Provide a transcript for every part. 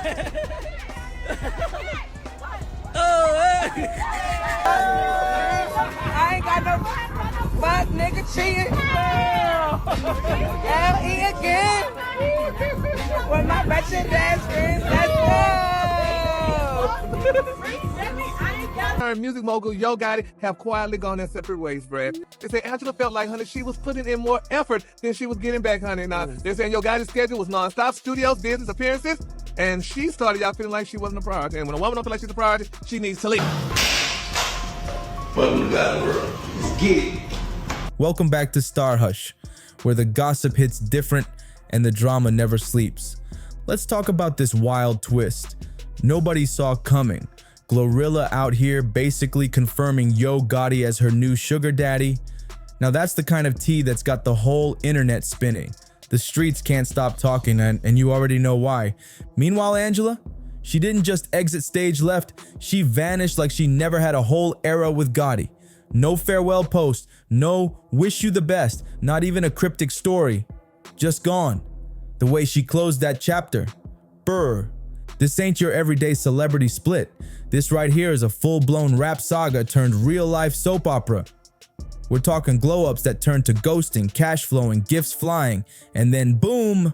I ain't got no fuck nigga cheating. L.E. again. With my wretched ass friends. Let's go. Her music mogul Yo Gotti have quietly gone their separate ways, Brad. They say Angela felt like, honey, she was putting in more effort than she was getting back, honey. Now, they're saying Yo Gotti's schedule was non-stop, studios, business, appearances, and she started y'all feeling like she wasn't a priority. And when a woman don't feel like she's a priority, she needs to leave. Welcome to Gotti World. Let's get it. Welcome back to StarHush, where the gossip hits different and the drama never sleeps. Let's talk about this wild twist nobody saw coming. GloRilla out here basically confirming Yo Gotti as her new sugar daddy. Now that's the kind of tea that's got the whole internet spinning. The streets can't stop talking, and you already know why. Meanwhile, Angela, she didn't just exit stage left, she vanished like she never had a whole era with Gotti. No farewell post, no wish you the best, not even a cryptic story. Just gone. The way she closed that chapter. Brr. This ain't your everyday celebrity split. This right here is a full-blown rap saga turned real-life soap opera. We're talking glow-ups that turn to ghosting, cash flowing, gifts flying, and then boom,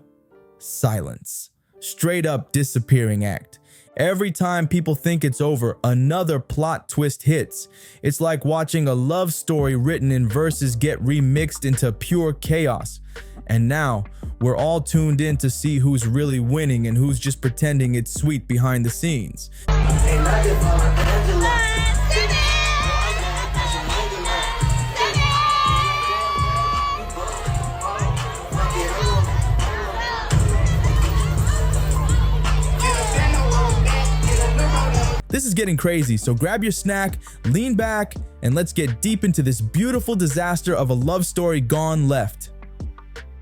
silence. Straight up disappearing act. Every time people think it's over, another plot twist hits. It's like watching a love story written in verses get remixed into pure chaos. And now, we're all tuned in to see who's really winning and who's just pretending it's sweet behind the scenes. This is getting crazy, so grab your snack, lean back, and let's get deep into this beautiful disaster of a love story gone left.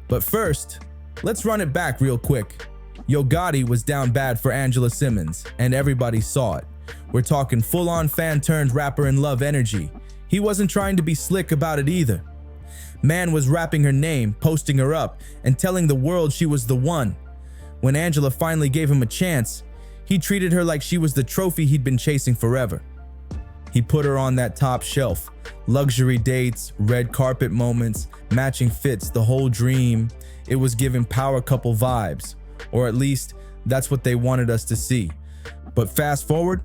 But first, let's run it back real quick. Yo Gotti was down bad for Angela Simmons, and everybody saw it. We're talking full-on fan-turned-rapper in love energy. He wasn't trying to be slick about it either. Man was rapping her name, posting her up, and telling the world she was the one. When Angela finally gave him a chance, he treated her like she was the trophy he'd been chasing forever. He put her on that top shelf. Luxury dates, red carpet moments, matching fits, the whole dream. It was giving power couple vibes, or at least that's what they wanted us to see. But fast forward,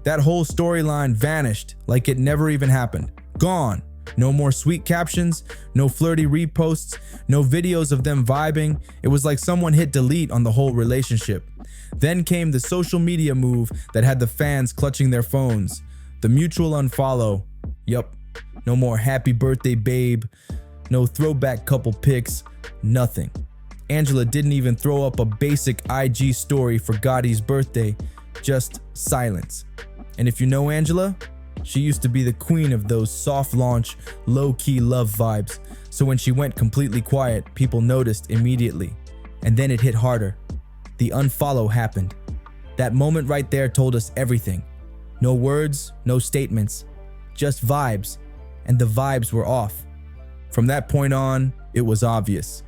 that whole storyline vanished like it never even happened. Gone. No more sweet captions, no flirty reposts, no videos of them vibing. It was like someone hit delete on the whole relationship. Then came the social media move that had the fans clutching their phones. The mutual unfollow. Yup. No more happy birthday babe. No throwback couple pics. Nothing. Angela didn't even throw up a basic IG story for Gotti's birthday. Just silence. And if you know Angela, she used to be the queen of those soft launch, low-key love vibes. So when she went completely quiet, people noticed immediately. And then it hit harder. The unfollow happened. That moment right there told us everything. No words, no statements, just vibes. And the vibes were off. From that point on, it was obvious.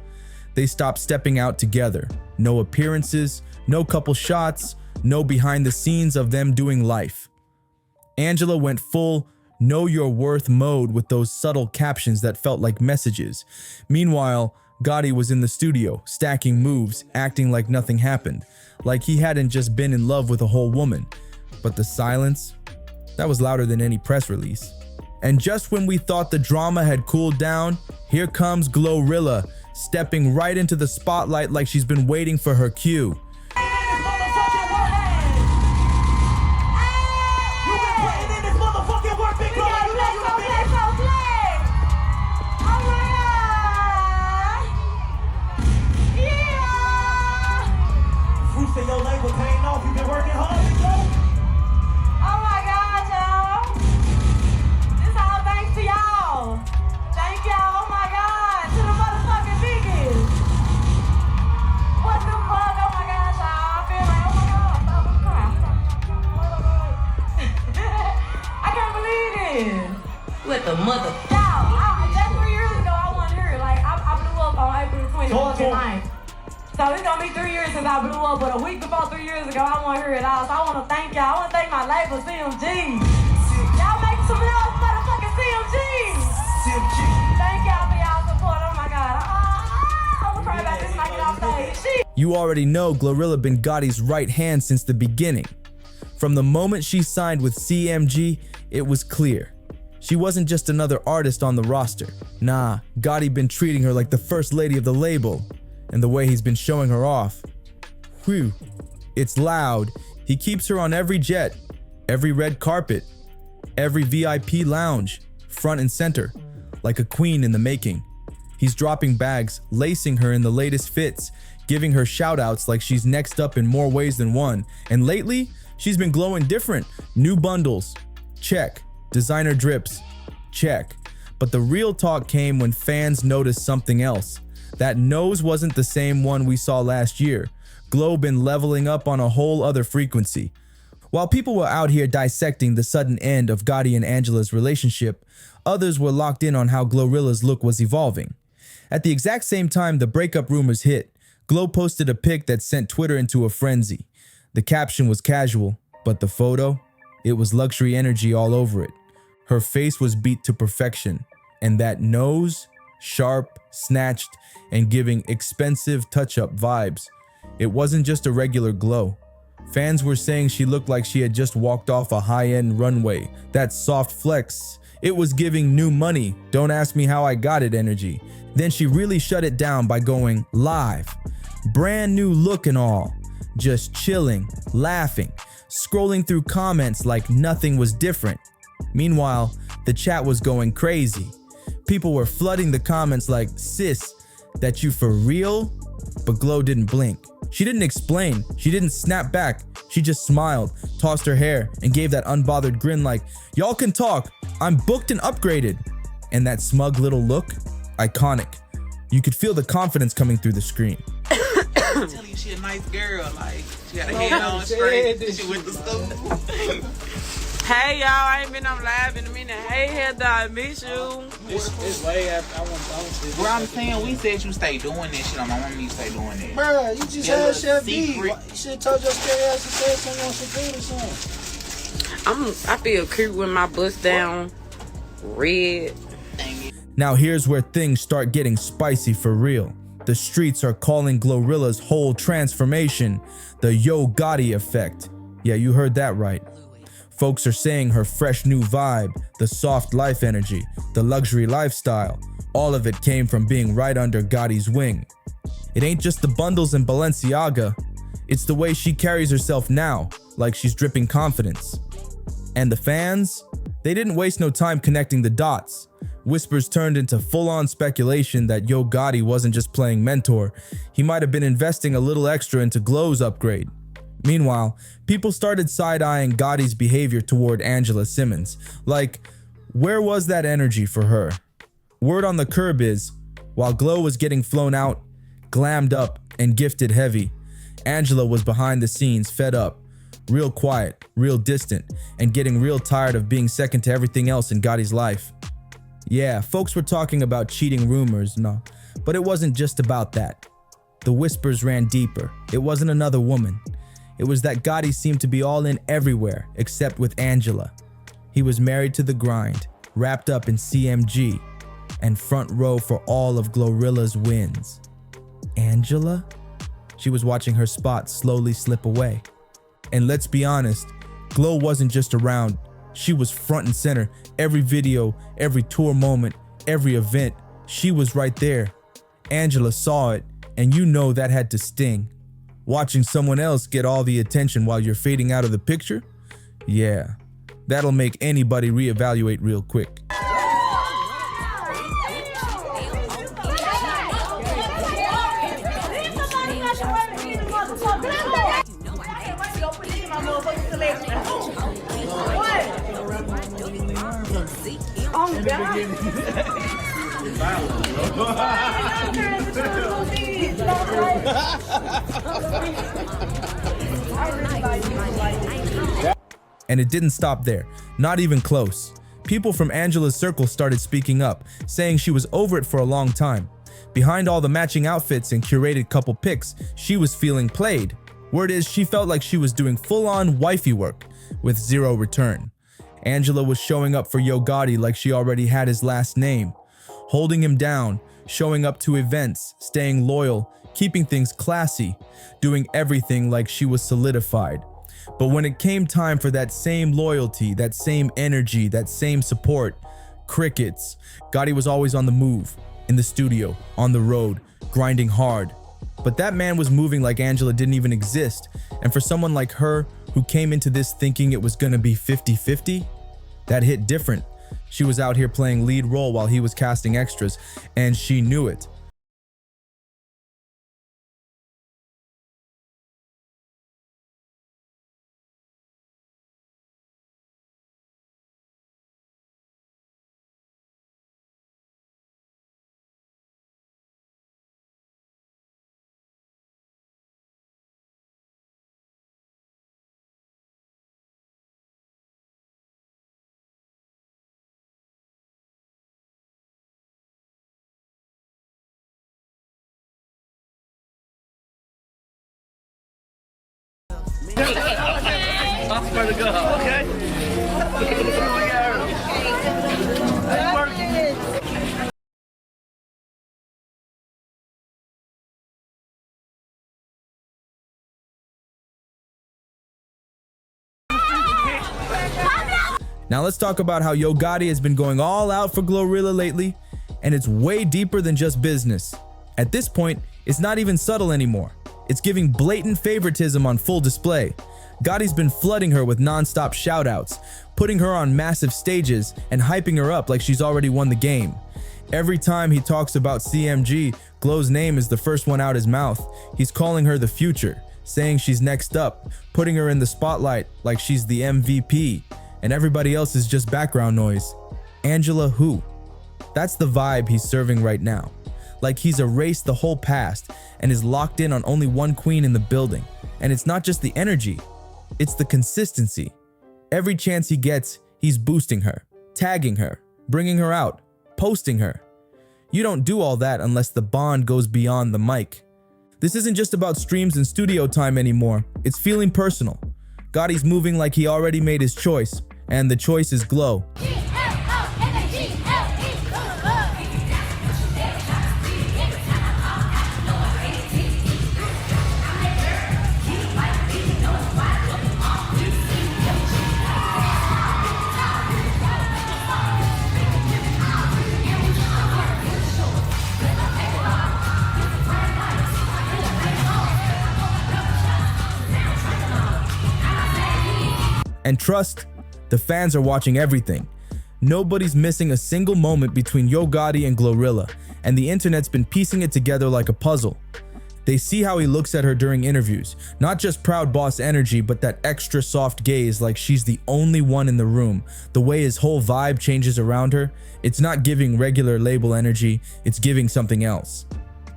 They stopped stepping out together. No appearances, no couple shots, no behind the scenes of them doing life. Angela went full know your worth mode with those subtle captions that felt like messages. Meanwhile, Gotti was in the studio, stacking moves, acting like nothing happened, like he hadn't just been in love with a whole woman. But the silence, that was louder than any press release. And just when we thought the drama had cooled down, here comes GloRilla, stepping right into the spotlight like she's been waiting for her cue. So it's gonna be 3 years since I blew up, but a week before 3 years ago, I want to hear it all. So I want to thank y'all. I want to thank my label, CMG. Y'all make some noise, motherfucking CMG. Thank y'all for y'all support. Oh my God. I'm gonna cry about this when I get off stage. You already know GloRilla been Gotti's right hand since the beginning. From the moment she signed with CMG, it was clear. She wasn't just another artist on the roster. Nah, Gotti been treating her like the first lady of the label. And the way he's been showing her off. Whew, it's loud. He keeps her on every jet, every red carpet, every VIP lounge, front and center, like a queen in the making. He's dropping bags, lacing her in the latest fits, giving her shout outs like she's next up in more ways than one. And lately, she's been glowing different. New bundles, check. Designer drips, check. But the real talk came when fans noticed something else. That nose wasn't the same one we saw last year. Glo been leveling up on a whole other frequency. While people were out here dissecting the sudden end of Gotti and Angela's relationship, others were locked in on how GloRilla's look was evolving. At the exact same time the breakup rumors hit, Glo posted a pic that sent Twitter into a frenzy. The caption was casual, but the photo? It was luxury energy all over it. Her face was beat to perfection, and that nose? Sharp, snatched, and giving expensive touch-up vibes. It wasn't just a regular glow. Fans were saying she looked like she had just walked off a high-end runway. That soft flex. It was giving new money, don't ask me how I got it energy. Then she really shut it down by going live. Brand new look and all. Just chilling, laughing, scrolling through comments like nothing was different. Meanwhile, the chat was going crazy. People were flooding the comments like, sis, that you for real? But Glo didn't blink. She didn't explain. She didn't snap back. She just smiled, tossed her hair, and gave that unbothered grin like, y'all can talk. I'm booked and upgraded. And that smug little look, iconic. You could feel the confidence coming through the screen. I'm telling you, she a nice girl. Like, she got her head on straight. She went to school. Hey y'all, I ain't been on live in a minute. Hey Heather, I miss you. It's way after I want Bro, I'm saying we said you stay doing that shit. My mom need to stay doing that. Bro, you just had Chef D. You secret. should have told your scary ass to say something on some food or something. I feel cute with my bust down red. Now here's where things start getting spicy for real. The streets are calling GloRilla's whole transformation the Yo Gotti effect. Yeah, you heard that right. Folks are saying her fresh new vibe, the soft life energy, the luxury lifestyle, all of it came from being right under Gotti's wing. It ain't just the bundles in Balenciaga, it's the way she carries herself now, like she's dripping confidence. And the fans? They didn't waste no time connecting the dots. Whispers turned into full-on speculation that Yo Gotti wasn't just playing mentor, he might have been investing a little extra into Glo's upgrade. Meanwhile, people started side-eyeing Gotti's behavior toward Angela Simmons. Like, where was that energy for her? Word on the curb is, while Glo was getting flown out, glammed up, and gifted heavy, Angela was behind the scenes, fed up, real quiet, real distant, and getting real tired of being second to everything else in Gotti's life. Yeah, folks were talking about cheating rumors, no, but it wasn't just about that. The whispers ran deeper. It wasn't another woman. It was that Gotti seemed to be all in everywhere except with Angela. He was married to the grind, wrapped up in CMG, and front row for all of GloRilla's wins. Angela? She was watching her spot slowly slip away. And let's be honest, Glo wasn't just around, she was front and center. Every video, every tour moment, every event, she was right there. Angela saw it, and you know that had to sting. Watching someone else get all the attention while you're fading out of the picture? Yeah, that'll make anybody reevaluate real quick. And it didn't stop there, not even close. People from Angela's circle started speaking up, saying she was over it for a long time. Behind all the matching outfits and curated couple pics, she was feeling played. Word is, she felt like she was doing full-on wifey work with zero return. Angela was showing up for Yo Gotti like she already had his last name, holding him down, showing up to events, staying loyal, keeping things classy, doing everything like she was solidified. But when it came time for that same loyalty, that same energy, that same support, crickets. Gotti was always on the move, in the studio, on the road, grinding hard. But that man was moving like Angela didn't even exist, and for someone like her, who came into this thinking it was gonna be 50-50, that hit different. She was out here playing lead role while he was casting extras, and she knew it. Now let's talk about how Yo Gotti has been going all out for GloRilla lately, and it's way deeper than just business. At this point, it's not even subtle anymore. It's giving blatant favoritism on full display. Gotti's been flooding her with non-stop shoutouts, putting her on massive stages and hyping her up like she's already won the game. Every time he talks about CMG, Glo's name is the first one out his mouth. He's calling her the future, saying she's next up, putting her in the spotlight like she's the MVP, and everybody else is just background noise. Angela who? That's the vibe he's serving right now. Like he's erased the whole past and is locked in on only one queen in the building. And it's not just the energy, it's the consistency. Every chance he gets, he's boosting her, tagging her, bringing her out, posting her. You don't do all that unless the bond goes beyond the mic. This isn't just about streams and studio time anymore, it's feeling personal. Gotti's moving like he already made his choice, and the choice is Glo. And trust, the fans are watching everything. Nobody's missing a single moment between Yo Gotti and GloRilla, and the internet's been piecing it together like a puzzle. They see how he looks at her during interviews, not just proud boss energy, but that extra soft gaze like she's the only one in the room. The way his whole vibe changes around her, it's not giving regular label energy, it's giving something else.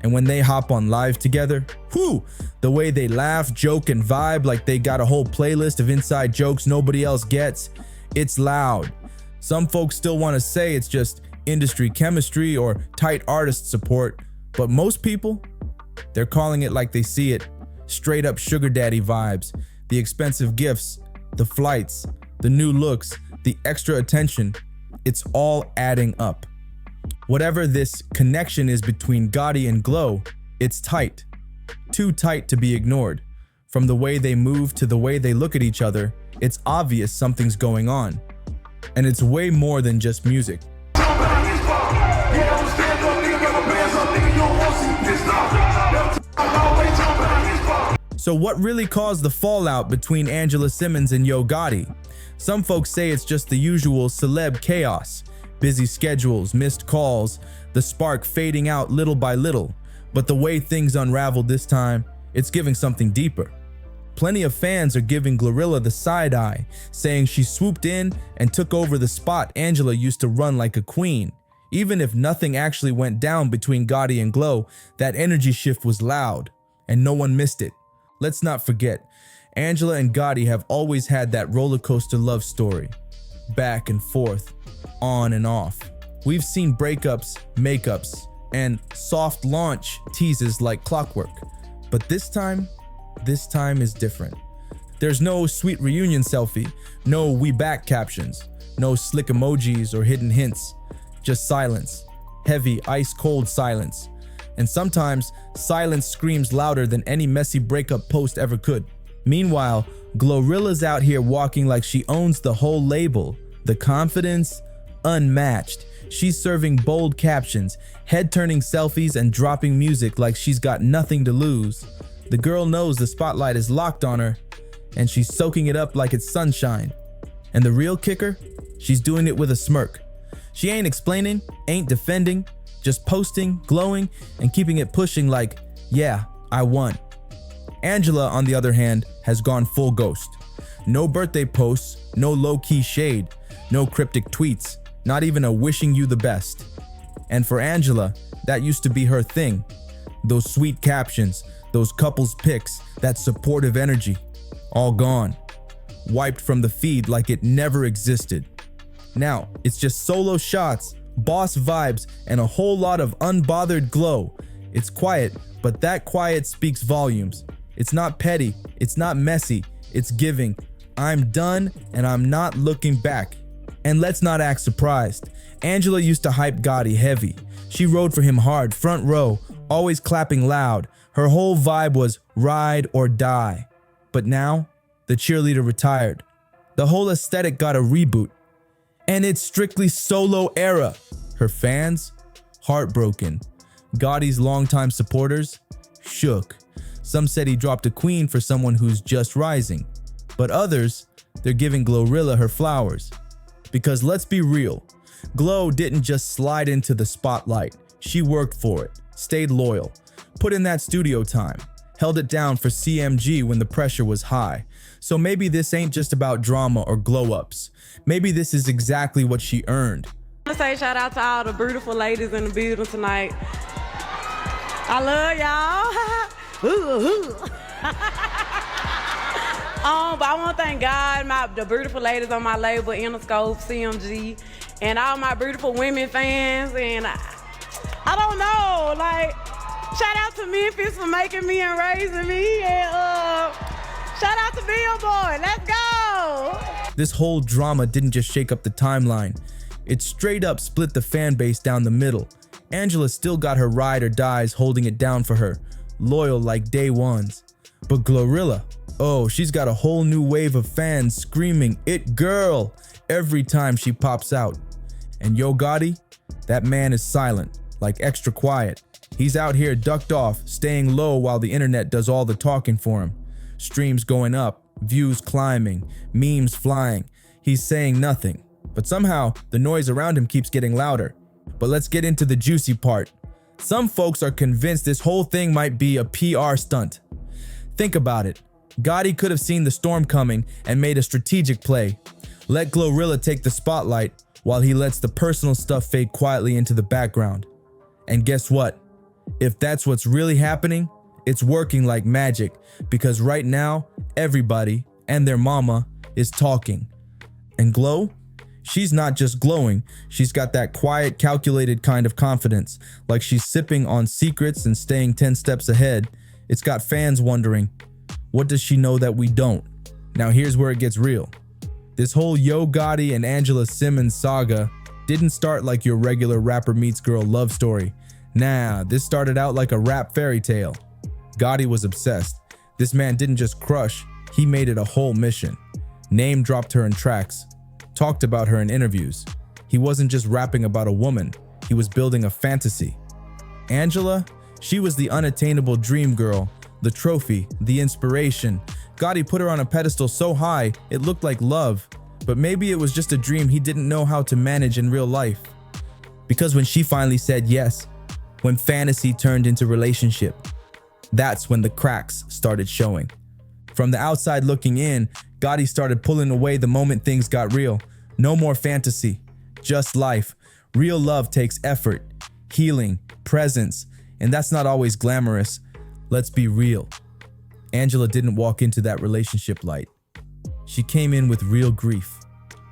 And when they hop on live together, whew, the way they laugh, joke, and vibe like they got a whole playlist of inside jokes nobody else gets, it's loud. Some folks still want to say it's just industry chemistry or tight artist support, but most people, they're calling it like they see it. Straight up sugar daddy vibes, the expensive gifts, the flights, the new looks, the extra attention, it's all adding up. Whatever this connection is between Gotti and Glo, it's tight. Too tight to be ignored. From the way they move to the way they look at each other, it's obvious something's going on. And it's way more than just music. So what really caused the fallout between Angela Simmons and Yo Gotti? Some folks say it's just the usual celeb chaos. Busy schedules, missed calls, the spark fading out little by little. But the way things unraveled this time, it's giving something deeper. Plenty of fans are giving GloRilla the side eye, saying she swooped in and took over the spot Angela used to run like a queen. Even if nothing actually went down between Gotti and Glo, that energy shift was loud, and no one missed it. Let's not forget, Angela and Gotti have always had that roller coaster love story. Back and forth, on and off. We've seen breakups, makeups, and soft launch teases like clockwork. But this time is different. There's no sweet reunion selfie, no "we back" captions, no slick emojis or hidden hints, just silence, heavy, ice-cold silence. And sometimes silence screams louder than any messy breakup post ever could. Meanwhile, GloRilla's out here walking like she owns the whole label. The confidence, unmatched. She's serving bold captions, head-turning selfies, and dropping music like she's got nothing to lose. The girl knows the spotlight is locked on her, and she's soaking it up like it's sunshine. And the real kicker? She's doing it with a smirk. She ain't explaining, ain't defending, just posting, glowing, and keeping it pushing like, yeah, I won. Angela, on the other hand, has gone full ghost. No birthday posts, no low-key shade, no cryptic tweets, not even a wishing you the best. And for Angela, that used to be her thing. Those sweet captions, those couples pics, that supportive energy, all gone. Wiped from the feed like it never existed. Now, it's just solo shots, boss vibes, and a whole lot of unbothered glow. It's quiet, but that quiet speaks volumes. It's not petty, it's not messy, it's giving. I'm done and I'm not looking back. And let's not act surprised. Angela used to hype Gotti heavy. She rode for him hard, front row, always clapping loud. Her whole vibe was ride or die. But now, the cheerleader retired. The whole aesthetic got a reboot. And it's strictly solo era. Her fans, heartbroken. Gotti's longtime supporters, shook. Some said he dropped a queen for someone who's just rising. But others, they're giving GloRilla her flowers. Because let's be real, Glo didn't just slide into the spotlight. She worked for it, stayed loyal, put in that studio time, held it down for CMG when the pressure was high. So maybe this ain't just about drama or glow-ups. Maybe this is exactly what she earned. I want to say shout out to all the beautiful ladies in the building tonight. I love y'all. But I want to thank God, the beautiful ladies on my label, Interscope, CMG, and all my beautiful women fans. And I don't know, like, shout out to Memphis for making me and raising me. And shout out to Billboard. Let's go. This whole drama didn't just shake up the timeline. It straight up split the fan base down the middle. Angela still got her ride or dies holding it down for her, loyal like day ones. But GloRilla, oh, she's got a whole new wave of fans screaming, "It girl," every time she pops out. And Yo Gotti, that man is silent, like extra quiet. He's out here ducked off, staying low while the internet does all the talking for him. Streams going up, views climbing, memes flying. He's saying nothing, but somehow the noise around him keeps getting louder. But let's get into the juicy part. Some folks are convinced this whole thing might be a PR stunt. Think about it. Gotti could have seen the storm coming and made a strategic play. Let GloRilla take the spotlight while he lets the personal stuff fade quietly into the background. And guess what? If that's what's really happening, it's working like magic, because right now, everybody and their mama is talking. And Glo? She's not just glowing, she's got that quiet, calculated kind of confidence, like she's sipping on secrets and staying 10 steps ahead. It's got fans wondering, what does she know that we don't? Now here's where it gets real. This whole Yo Gotti and Angela Simmons saga didn't start like your regular rapper meets girl love story. Nah, this started out like a rap fairy tale. Gotti was obsessed. This man didn't just crush, he made it a whole mission. Name dropped her in tracks, talked about her in interviews. He wasn't just rapping about a woman, he was building a fantasy. Angela, she was the unattainable dream girl, the trophy, the inspiration. Gotti put her on a pedestal so high, it looked like love. But maybe it was just a dream he didn't know how to manage in real life. Because when she finally said yes, when fantasy turned into relationship, that's when the cracks started showing. From the outside looking in, Gotti started pulling away the moment things got real. No more fantasy, just life. Real love takes effort, healing, presence, and that's not always glamorous. Let's be real. Angela didn't walk into that relationship light. She came in with real grief,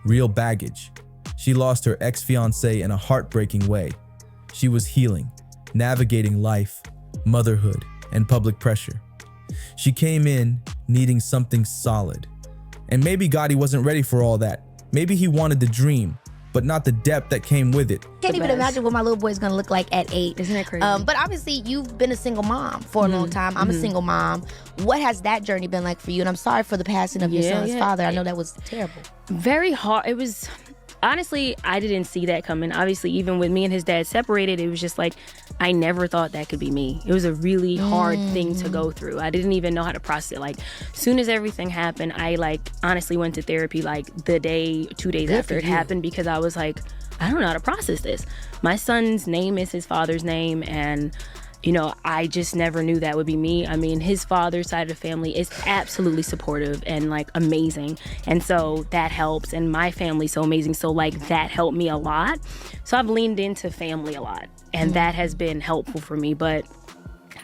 real baggage. She lost her ex-fiancé in a heartbreaking way. She was healing, navigating life, motherhood, and public pressure. She came in needing something solid. And maybe Gotti wasn't ready for all that. Maybe he wanted the dream, but not the depth that came with it. Can't even imagine what my little boy's gonna look like at 8. Isn't that crazy? But obviously, you've been a single mom for a long time. I'm a single mom. What has that journey been like for you? And I'm sorry for the passing of your son's father. I know that was terrible. Very hard. It was, honestly, I didn't see that coming. Obviously, even with me and his dad separated, it was just like, I never thought that could be me. It was a really hard thing to go through. I didn't even know how to process it. Like, soon as everything happened, I honestly went to therapy the day, 2 days after it happened, because I was like, I don't know how to process this. My son's name is his father's name, and I just never knew that would be me. I mean, his father's side of the family is absolutely supportive and amazing. And so that helps. And my family's so amazing. So that helped me a lot. So I've leaned into family a lot, and that has been helpful for me. But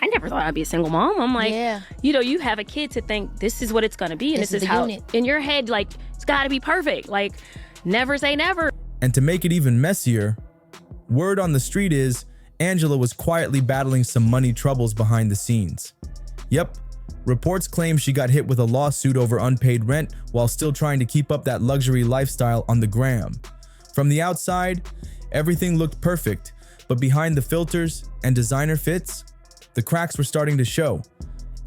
I never thought I'd be a single mom. I'm like, you have a kid to think this is what it's going to be. And this is how in your head, it's got to be perfect. Never say never. And to make it even messier, word on the street is Angela was quietly battling some money troubles behind the scenes. Yep, reports claim she got hit with a lawsuit over unpaid rent while still trying to keep up that luxury lifestyle on the gram. From the outside, everything looked perfect, but behind the filters and designer fits, the cracks were starting to show.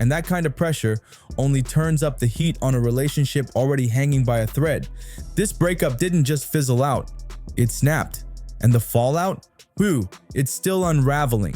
And that kind of pressure only turns up the heat on a relationship already hanging by a thread. This breakup didn't just fizzle out, it snapped. And the fallout? Whew, it's still unraveling.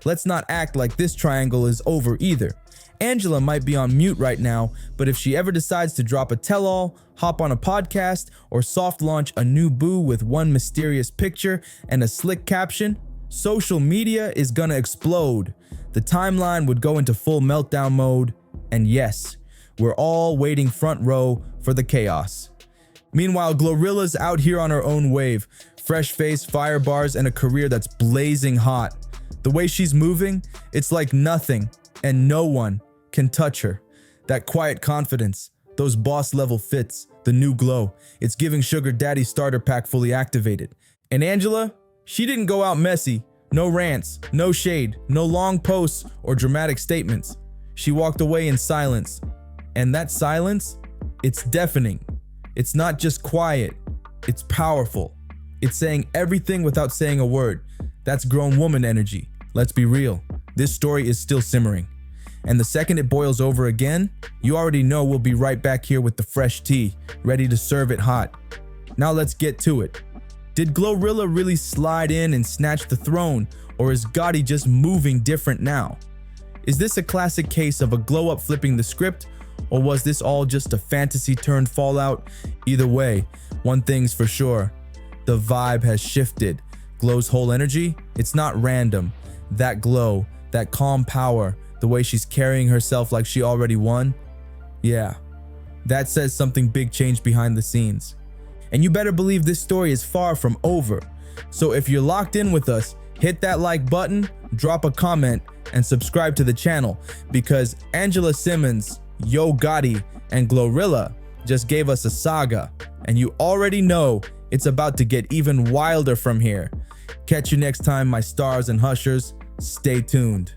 Let's not act like this triangle is over either. Angela might be on mute right now, but if she ever decides to drop a tell-all, hop on a podcast, or soft launch a new boo with one mysterious picture and a slick caption, social media is gonna explode. The timeline would go into full meltdown mode, and yes, we're all waiting front row for the chaos. Meanwhile, GloRilla's out here on her own wave. Fresh face, fire bars, and a career that's blazing hot. The way she's moving, it's like nothing and no one can touch her. That quiet confidence, those boss level fits, the new glow, it's giving Sugar Daddy starter pack fully activated. And Angela, she didn't go out messy. No rants, no shade, no long posts or dramatic statements. She walked away in silence. And that silence, it's deafening. It's not just quiet, it's powerful. It's saying everything without saying a word. That's grown woman energy. Let's be real. This story is still simmering. And the second it boils over again, you already know we'll be right back here with the fresh tea, ready to serve it hot. Now let's get to it. Did GloRilla really slide in and snatch the throne, or is Gotti just moving different now? Is this a classic case of a glow up flipping the script, or was this all just a fantasy turned fallout? Either way, one thing's for sure. The vibe has shifted. Glow's whole energy, it's not random. That glow, that calm power, the way she's carrying herself like she already won. Yeah, that says something big changed behind the scenes. And you better believe this story is far from over. So if you're locked in with us, hit that like button, drop a comment, and subscribe to the channel, because Angela Simmons, Yo Gotti, and GloRilla just gave us a saga, and you already know it's about to get even wilder from here. Catch you next time, my stars and hushers. Stay tuned.